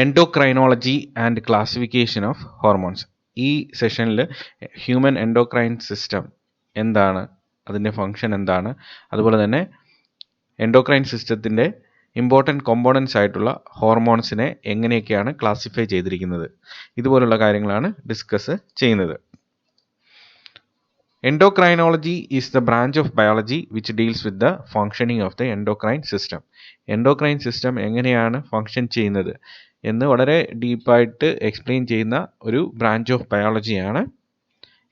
Endocrinology and classification of hormones. ഈ സെഷനിൽ human endocrine system എന്താണ്, അതിൻ്റെ ഫങ്ഷൻ എന്താണ്, അതുപോലെ തന്നെ എൻഡോക്രൈൻ സിസ്റ്റത്തിൻ്റെ ഇമ്പോർട്ടൻറ്റ് കോമ്പോണൻസ് ആയിട്ടുള്ള ഹോർമോൺസിനെ എങ്ങനെയൊക്കെയാണ് ക്ലാസിഫൈ ചെയ്തിരിക്കുന്നത്, ഇതുപോലുള്ള കാര്യങ്ങളാണ് ഡിസ്കസ് ചെയ്യുന്നത്. Endocrinology is the branch of biology which deals with the functioning of the endocrine system. Endocrine system എങ്ങനെയാണ് ഫങ്ഷൻ ചെയ്യുന്നത് എന്ന് വളരെ ഡീപ്പായിട്ട് എക്സ്പ്ലെയിൻ ചെയ്യുന്ന ഒരു ബ്രാഞ്ച് ഓഫ് ബയോളജിയാണ്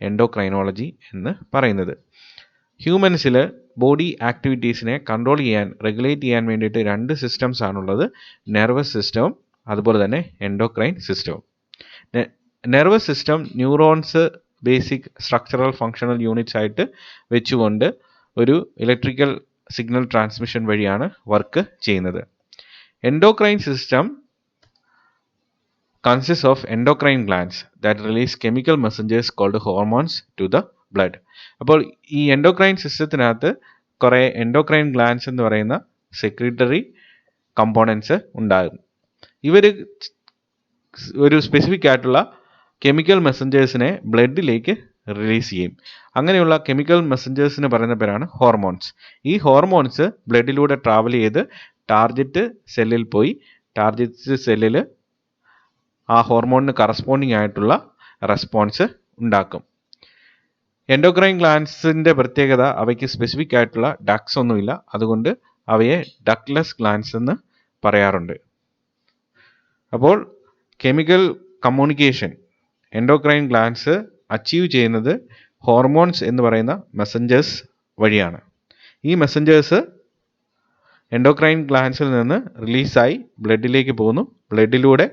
എൻഡോക്രൈനോളജി എന്ന് പറയുന്നത്. ഹ്യൂമൻസിൽ ബോഡി ആക്ടിവിറ്റീസിനെ കൺട്രോൾ ചെയ്യാൻ, റെഗുലേറ്റ് ചെയ്യാൻ വേണ്ടിയിട്ട് രണ്ട് സിസ്റ്റംസ് ആണുള്ളത്, നെർവസ് സിസ്റ്റവും അതുപോലെ തന്നെ എൻഡോക്രൈൻ സിസ്റ്റവും. Nervous system neurons basic structural functional units ആയിട്ട് വെച്ചുകൊണ്ട് ഒരു ഇലക്ട്രിക്കൽ സിഗ്നൽ ട്രാൻസ്മിഷൻ വഴിയാണ് വർക്ക് ചെയ്യുന്നത്. Endocrine system consists of endocrine glands that release chemical messengers called hormones to the blood. അപ്പോൾ ഈ എൻഡോക്രൈൻ സിസ്റ്റത്തിനകത്ത് കുറേ എൻഡോക്രൈൻ ഗ്ലാൻഡ്സ് എന്ന് പറയുന്ന സെക്രീറ്ററി കമ്പോണൻസ് ഉണ്ടാകും. ഇവർ ഒരു സ്പെസിഫിക് ആയിട്ടുള്ള കെമിക്കൽ മെസ്സഞ്ചേഴ്സിനെ ബ്ലഡിലേക്ക് റിലീസ് ചെയ്യും. അങ്ങനെയുള്ള കെമിക്കൽ മെസ്സഞ്ചേഴ്സിന് പറയുന്ന പേരാണ് ഹോർമോൺസ്. ഈ ഹോർമോൺസ് ബ്ലഡിലൂടെ ട്രാവൽ ചെയ്ത് ടാർഗറ്റ് സെല്ലിൽ പോയി ടാർഗറ്റ് സെല്ലിൽ ആ ഹോർമോണിന് കറസ്പോണ്ടിങ് ആയിട്ടുള്ള റെസ്പോൺസ് ഉണ്ടാക്കും. എൻഡോക്രൈൻ ഗ്ലാൻഡ്സിൻ്റെ പ്രത്യേകത, അവയ്ക്ക് സ്പെസിഫിക് ആയിട്ടുള്ള ഡക്ട്സ് ഒന്നുമില്ല, അതുകൊണ്ട് അവയെ ഡക്ട്ലെസ് ഗ്ലാൻഡ്സ് എന്ന് പറയാറുണ്ട്. അപ്പോൾ chemical communication endocrine glands achieve ചെയ്യുന്നത് ഹോർമോൺസ് എന്ന് പറയുന്ന മെസ്സഞ്ചേഴ്സ് വഴിയാണ്. ഈ മെസ്സഞ്ചേഴ്സ് എൻഡോക്രൈൻ ഗ്ലാൻഡ്സിൽ നിന്ന് റിലീസായി ബ്ലഡിലേക്ക് പോകുന്നു. ബ്ലഡിലൂടെ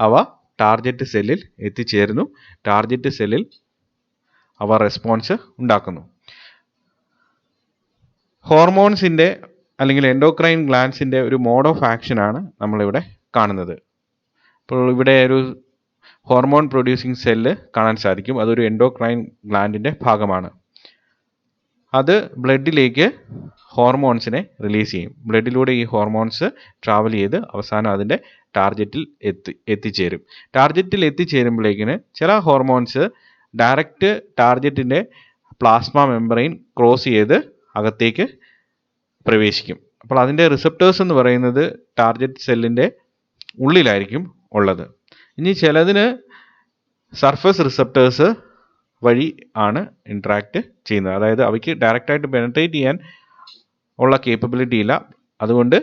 അവ ടാർഗറ്റ് സെല്ലിൽ എത്തിച്ചേരുന്നു. ടാർഗറ്റ് സെല്ലിൽ അവ റെസ്പോൺസ് ഉണ്ടാക്കുന്നു. ഹോർമോൺസിൻ്റെ അല്ലെങ്കിൽ എൻഡോക്രൈൻ ഗ്ലാൻഡ്സിൻ്റെ ഒരു മോഡ് ഓഫ് ആക്ഷനാണ് നമ്മളിവിടെ കാണുന്നത്. അപ്പോൾ ഇവിടെ ഒരു ഹോർമോൺ പ്രൊഡ്യൂസിങ് സെല്ല് കാണാൻ സാധിക്കും. അതൊരു എൻഡോക്രൈൻ ഗ്ലാൻഡിൻ്റെ ഭാഗമാണ്. അത് ബ്ലഡിലേക്ക് ഹോർമോൺസിനെ റിലീസ് ചെയ്യും. ബ്ലഡിലൂടെ ഈ ഹോർമോൺസ് ട്രാവൽ ചെയ്ത് അവസാനം അതിൻ്റെ ടാർഗറ്റിൽ എത്തിച്ചേരും. ടാർഗറ്റിൽ എത്തിച്ചേരുമ്പോഴേക്കിന് ചില ഹോർമോൺസ് ഡയറക്റ്റ് ടാർഗറ്റിൻ്റെ പ്ലാസ്മ മെംബ്രെയിൻ ക്രോസ് ചെയ്ത് അകത്തേക്ക് പ്രവേശിക്കും. അപ്പോൾ അതിൻ്റെ റിസപ്റ്റേഴ്സ് എന്ന് പറയുന്നത് ടാർഗറ്റ് സെല്ലിൻ്റെ ഉള്ളിലായിരിക്കും ഉള്ളത്. ഇനി ചിലതിന് സർഫസ് റിസപ്റ്റേഴ്സ് വഴി ആണ് ഇൻട്രാക്ട് ചെയ്യുന്നത്. അതായത് അവയ്ക്ക് ഡയറക്റ്റായിട്ട് പെനട്രേറ്റ് ചെയ്യാൻ ഉള്ള കേപ്പബിലിറ്റി ഇല്ല. അതുകൊണ്ട്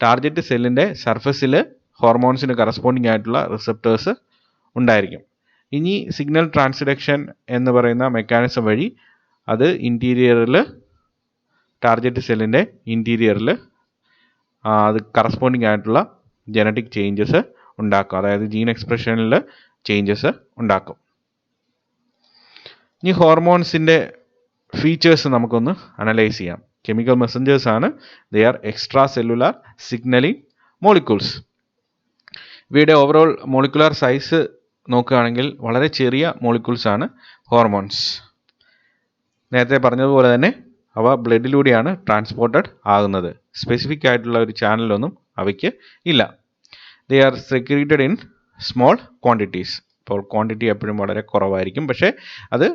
ടാർഗറ്റ് സെല്ലിൻ്റെ സർഫസിൽ ഹോർമോൺസിന് കറസ്പോണ്ടിങ് ആയിട്ടുള്ള റിസപ്റ്റേഴ്സ് ഉണ്ടായിരിക്കും. ഇനി സിഗ്നൽ ട്രാൻസ്ഡക്ഷൻ എന്ന് പറയുന്ന മെക്കാനിസം വഴി അത് ഇൻറ്റീരിയറിൽ, ടാർഗറ്റ് സെല്ലിൻ്റെ ഇൻറ്റീരിയറിൽ അത് കറസ്പോണ്ടിങ് ആയിട്ടുള്ള ജനറ്റിക് ചേഞ്ചസ് ഉണ്ടാക്കും. അതായത് ജീൻ എക്സ്പ്രഷനിൽ ചേഞ്ചസ് ഉണ്ടാക്കും. ഇനി ഹോർമോൺസിൻ്റെ ഫീച്ചേഴ്സ് നമുക്കൊന്ന് അനലൈസ് ചെയ്യാം. കെമിക്കൽ മെസ്സഞ്ചേഴ്സ് ആണ്. They are extra cellular signalling molecules. ഇവയുടെ ഓവറോൾ മോളിക്കുലാർ സൈസ് നോക്കുകയാണെങ്കിൽ വളരെ ചെറിയ മോളിക്യൂൾസ് ആണ് ഹോർമോൺസ്. നേരത്തെ പറഞ്ഞതുപോലെ തന്നെ അവ ബ്ലഡിലൂടെയാണ് ട്രാൻസ്പോർട്ടഡ് ആകുന്നത്. സ്പെസിഫിക് ആയിട്ടുള്ള ഒരു ചാനലൊന്നും അവയ്ക്ക് ഇല്ല. They are secreted in small quantities. ഇപ്പോൾ ക്വാണ്ടിറ്റി എപ്പോഴും വളരെ കുറവായിരിക്കും, പക്ഷേ അത്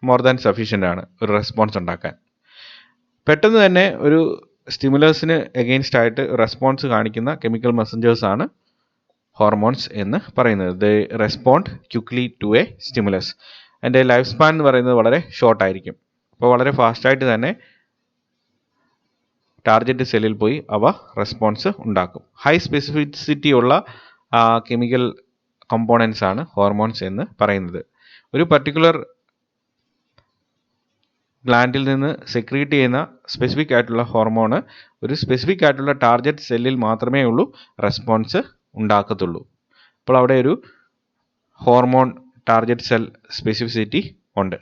മോർ ദാൻ സഫീഷ്യൻ്റ് ആണ് ഒരു റെസ്പോൺസ് ഉണ്ടാക്കാൻ. പെട്ടെന്ന് തന്നെ ഒരു സ്റ്റിമുലസിന് എഗെയിൻസ്റ്റ് ആയിട്ട് റെസ്പോൺസ് കാണിക്കുന്ന കെമിക്കൽ മെസ്സഞ്ചേഴ്സ് ആണ് ഹോർമോൺസ് എന്ന് പറയുന്നത്. They respond quickly to a stimulus. അതിൻ്റെ ലൈഫ് സ്പാൻ എന്ന് പറയുന്നത് വളരെ ഷോർട്ട് ആയിരിക്കും. അപ്പോൾ വളരെ ഫാസ്റ്റായിട്ട് തന്നെ ടാർഗറ്റ് സെല്ലിൽ പോയി അവ റെസ്പോൺസ് ഉണ്ടാക്കും. ഹൈ സ്പെസിഫിസിറ്റി ഉള്ള കെമിക്കൽ കമ്പോണൻസ് ആണ് ഹോർമോൺസ് എന്ന് പറയുന്നത്. ഒരു പർട്ടിക്കുലർ ഗ്ലാൻഡിൽ നിന്ന് സെക്രീറ്റ് ചെയ്യുന്ന സ്പെസിഫിക് ആയിട്ടുള്ള ഹോർമോണ് ഒരു സ്പെസിഫിക് ആയിട്ടുള്ള ടാർഗറ്റ് സെല്ലിൽ മാത്രമേ ഉള്ളൂ റെസ്പോൺസ് ഉണ്ടാക്കത്തുള്ളൂ. അപ്പോൾ അവിടെ ഒരു ഹോർമോൺ ടാർഗറ്റ് സെൽ സ്പെസിഫിസിറ്റി ഉണ്ട്.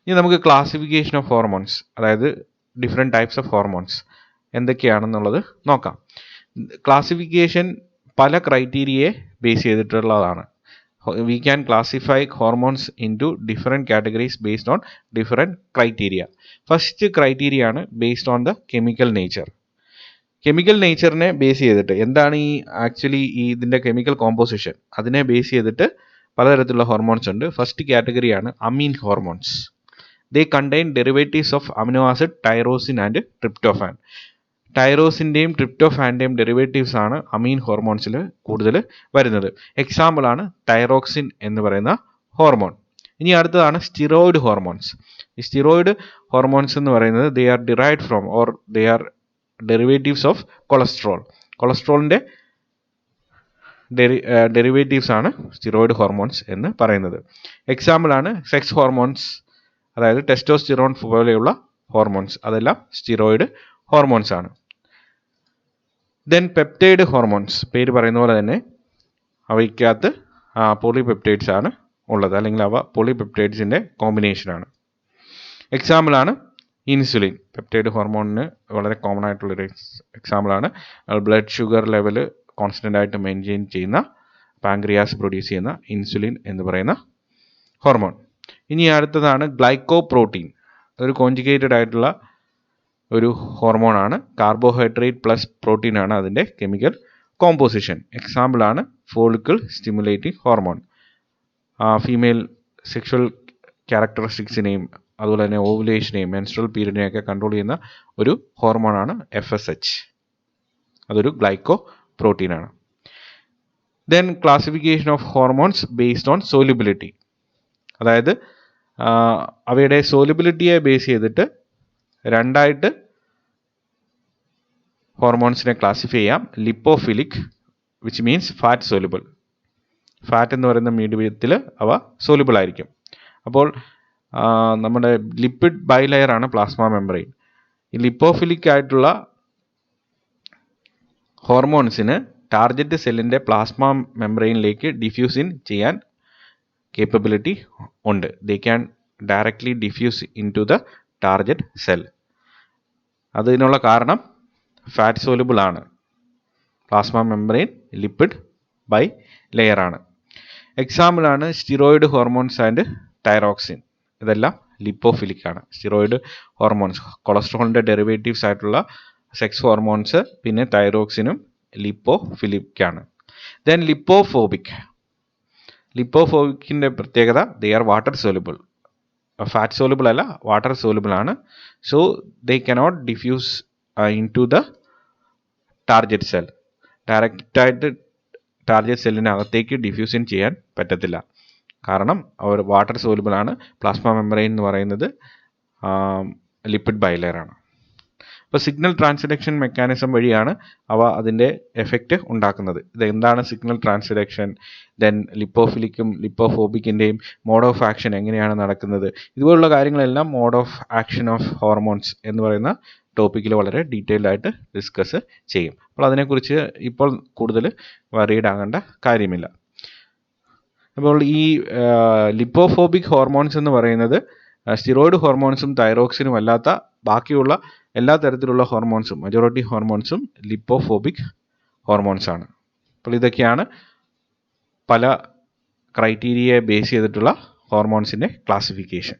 ഇനി നമുക്ക് ക്ലാസിഫിക്കേഷൻ ഓഫ് ഹോർമോൺസ്, അതായത് ഡിഫറെൻറ്റ് ടൈപ്സ് ഓഫ് ഹോർമോൺസ് എന്തൊക്കെയാണെന്നുള്ളത് നോക്കാം. ക്ലാസിഫിക്കേഷൻ പല ക്രൈറ്റീരിയയെ ബേസ് ചെയ്തിട്ടുള്ളതാണ്. We can classify hormones into different categories based on different criteria. First criteria ആണ് based on the chemical nature. Chemical നേച്ചറിനെ base ചെയ്തിട്ട് എന്താണ് ഈ ആക്ച്വലി ഈ ഇതിൻ്റെ കെമിക്കൽ കോമ്പോസിഷൻ അതിനെ ബേസ് ചെയ്തിട്ട് പലതരത്തിലുള്ള ഹോർമോൺസ് ഉണ്ട്. ഫസ്റ്റ് കാറ്റഗറിയാണ് amine hormones. They contain derivatives of amino acid tyrosine and tryptophan. ടൈറോസിൻ്റെയും ട്രിപ്റ്റോഫാൻ്റെയും ഡെറിവേറ്റീവ്സ് ആണ് അമീൻ ഹോർമോൺസിൽ കൂടുതൽ വരുന്നത്. എക്സാമ്പിൾ ആണ് തൈറോക്സിൻ എന്ന് പറയുന്ന ഹോർമോൺ. ഇനി അടുത്തതാണ് സ്റ്റിറോയിഡ് ഹോർമോൺസ്. ഈ സ്റ്റിറോയിഡ് ഹോർമോൺസ് എന്ന് പറയുന്നത് they are derived from or they are derivatives of cholesterol. കൊളസ്ട്രോളിൻ്റെ ഡെറിവേറ്റീവ്സ് ആണ് സ്റ്റിറോയിഡ് ഹോർമോൺസ് എന്ന് പറയുന്നത്. എക്സാമ്പിൾ ആണ് സെക്സ് ഹോർമോൺസ്, അതായത് ടെസ്റ്റോസ്റ്റിറോൺ പോലെയുള്ള ഹോർമോൺസ്, അതെല്ലാം സ്റ്റിറോയിഡ് ഹോർമോൺസ് ആണ്. ദെൻ പെപ്റ്റൈഡ് ഹോർമോൺസ്, പേര് പറയുന്ന പോലെ തന്നെ അവയ്ക്കകത്ത് പോളിപെപ്റ്റൈഡ്സ് ആണ് ഉള്ളത്, അല്ലെങ്കിൽ അവ പോളിപെപ്റ്റൈഡ്സിൻ്റെ കോമ്പിനേഷനാണ്. എക്സാമ്പിളാണ് ഇൻസുലിൻ. പെപ്റ്റൈഡ് ഹോർമോണിന് വളരെ കോമൺ ആയിട്ടുള്ളൊരു എക്സാമ്പിളാണ്. ബ്ലഡ് ഷുഗർ ലെവൽ കോൺസ്റ്റൻ്റ് ആയിട്ട് മെയിൻറ്റെയിൻ ചെയ്യുന്ന പാങ്ക്രിയാസ് പ്രൊഡ്യൂസ് ചെയ്യുന്ന ഇൻസുലിൻ എന്ന് പറയുന്ന ഹോർമോൺ. ഇനി അടുത്തതാണ് ഗ്ലൈക്കോപ്രോട്ടീൻ. അതൊരു കോൺജുഗേറ്റഡ് ആയിട്ടുള്ള ഒരു ഹോർമോണാണ്. കാർബോഹൈഡ്രേറ്റ് പ്ലസ് പ്രോട്ടീൻ ആണ് അതിൻ്റെ കെമിക്കൽ കോമ്പോസിഷൻ. എക്സാമ്പിളാണ് follicle stimulating hormone. Female sexual ക്യാരക്ടറിസ്റ്റിക്സിനെയും അതുപോലെ തന്നെ ഓവുലേഷനെയും മെൻസ്ട്രൽ പീരീഡിനെയൊക്കെ കൺട്രോൾ ചെയ്യുന്ന ഒരു ഹോർമോണാണ് FSH. അതൊരു ഗ്ലൈക്കോ പ്രോട്ടീനാണ്. Then classification of hormones based on solubility. അതായത് അവയുടെ സോല്യൂബിലിറ്റിയെ ബേസ് ചെയ്തിട്ട് രണ്ടായിട്ട് ഹോർമോൺസിനെ ക്ലാസിഫൈ ചെയ്യാം. Lipophilic which means fat soluble. Fat എന്ന് പറയുന്ന മീഡിയത്തിൽ അവ സോലുബിൾ ആയിരിക്കും. അപ്പോൾ നമ്മുടെ ലിപ്പിഡ് ബൈലെയർ ആണ് പ്ലാസ്മ മെംബ്രെയിൻ. ഈ ലിപ്പോഫിലിക് ആയിട്ടുള്ള ഹോർമോൺസിന് ടാർഗറ്റ് സെല്ലിൻ്റെ പ്ലാസ്മ മെംബ്രെയിനിലേക്ക് ഡിഫ്യൂസിൻ ചെയ്യാൻ കേപ്പബിലിറ്റി ഉണ്ട്. They can directly diffuse into the target cell. അതിനുള്ള കാരണം ഫാറ്റ് സോലുബിൾ ആണ്. Plasma membrane lipid bilayer ആണ്. എക്സാമ്പിളാണ് സ്റ്റിറോയിഡ് ഹോർമോൺസ് ആൻഡ് തൈറോക്സിൻ. ഇതെല്ലാം ലിപ്പോഫിലിക് ആണ്. സ്റ്റിറോയിഡ് ഹോർമോൺസ് കൊളസ്ട്രോളിൻ്റെ ഡെറിവേറ്റീവ്സ് ആയിട്ടുള്ള സെക്സ് ഹോർമോൺസ്, പിന്നെ തൈറോക്സിനും ലിപ്പോഫിലിക് ആണ്. Then lipophobic. ലിപ്പോഫോബിക്കിൻ്റെ പ്രത്യേകത they are water soluble. Fat soluble അല്ല, വാട്ടർ സോലുബിൾ ആണ്. So they cannot diffuse into the target cell. ഡയറക്റ്റായിട്ട് ടാർഗറ്റ് സെല്ലിനകത്തേക്ക് ഡിഫ്യൂസിൻ ചെയ്യാൻ പറ്റത്തില്ല. കാരണം അവർ വാട്ടർ സോലുബിൾ ആണ്. പ്ലാസ്മ മെംബ്രെയിൻ എന്ന് പറയുന്നത് ലിപ്പിഡ് ബൈലെയർ ആണ്. അപ്പോൾ സിഗ്നൽ ട്രാൻസ്ഡക്ഷൻ മെക്കാനിസം വഴിയാണ് അവ അതിൻ്റെ എഫക്റ്റ് ഉണ്ടാക്കുന്നത്. ഇതെന്താണ് സിഗ്നൽ ട്രാൻസ്ഡക്ഷൻ, ദെൻ ലിപ്പോഫിലിക്കും ലിപ്പോഫോബിക്കിൻ്റെയും മോഡ് ഓഫ് ആക്ഷൻ എങ്ങനെയാണ് നടക്കുന്നത്, ഇതുപോലുള്ള കാര്യങ്ങളെല്ലാം mode of action of hormones എന്ന് പറയുന്ന ടോപ്പിക്കിൽ വളരെ ഡീറ്റെയിൽഡ് ആയിട്ട് ഡിസ്കസ് ചെയ്യും. അപ്പോൾ അതിനെക്കുറിച്ച് ഇപ്പോൾ കൂടുതൽ വറീഡ് ആകേണ്ട കാര്യമില്ല. അപ്പോൾ ഈ ലിപ്പോഫോബിക് ഹോർമോൺസ് എന്ന് പറയുന്നത് സ്റ്റിറോയിഡ് ഹോർമോൺസും തൈറോക്സിനും അല്ലാത്ത ബാക്കിയുള്ള എല്ലാ തരത്തിലുള്ള ഹോർമോൺസും, മജോറിറ്റി ഹോർമോൺസും ലിപ്പോഫോബിക് ഹോർമോൺസ് ആണ്. അപ്പോൾ ഇതൊക്കെയാണ് പല ക്രൈറ്റീരിയയെ ബേസ് ചെയ്തിട്ടുള്ള ഹോർമോൺസിൻ്റെ ക്ലാസിഫിക്കേഷൻ.